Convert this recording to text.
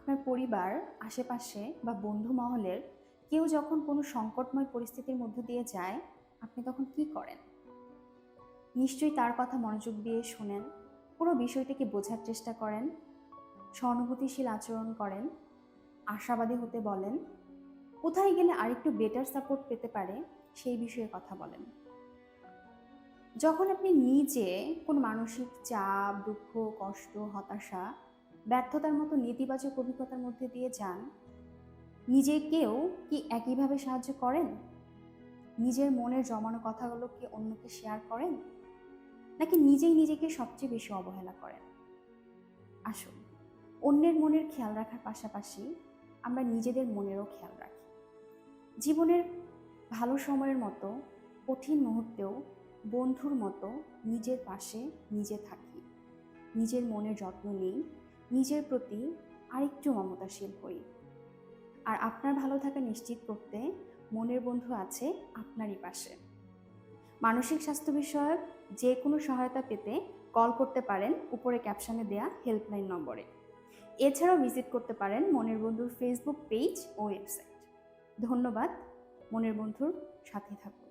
আপনার পরিবার, আশেপাশে বা বন্ধু মহলের কেউ যখন কোনো সংকটময় পরিস্থিতির মধ্য দিয়ে যায়, আপনি তখন কি করেন? নিশ্চয়ই তার কথা মনোযোগ দিয়ে শোনেন, পুরো বিষয়টিকে বোঝার চেষ্টা করেন, সহানুভূতিশীল আচরণ করেন, আশাবাদী হতে বলেন, কোথায় গেলে আরেকটু বেটার সাপোর্ট পেতে পারে সেই বিষয়ে কথা বলেন। যখন আপনি নিজে কোনো মানসিক চাপ, দুঃখ, কষ্ট, হতাশা, ব্যর্থতার মতো নেতিবাচক অভিজ্ঞতার মধ্যে দিয়ে যান, নিজেকেও কি একইভাবে সাহায্য করেন? নিজের মনের জমানো কথাগুলো কি অন্যকে শেয়ার করেন? নাকি নিজেই নিজেকে সবচেয়ে বেশি অবহেলা করেন? আসুন, অন্যের মনের খেয়াল রাখার পাশাপাশি আমরা নিজেদের মনেরও খেয়াল রাখি। জীবনের ভালো সময়ের মতো কঠিন মুহূর্তেও বন্ধুর মতো নিজের পাশে নিজে থাকি, নিজের মনের যত্ন নিই, নিজের প্রতি আরেকটু মমতাশীল হই। আর আপনার ভালো থাকা নিশ্চিত করতে মনের বন্ধু আছে আপনারই পাশে। মানসিক স্বাস্থ্য বিষয়ক যে কোনো সহায়তা পেতে কল করতে পারেন উপরে ক্যাপশনে দেয়া হেল্পলাইন নম্বরে। এছাড়াও ভিজিট করতে পারেন মনের বন্ধুর ফেসবুক পেজ ও ওয়েবসাইট। ধন্যবাদ। মনের বন্ধুর সাথে থাকুন।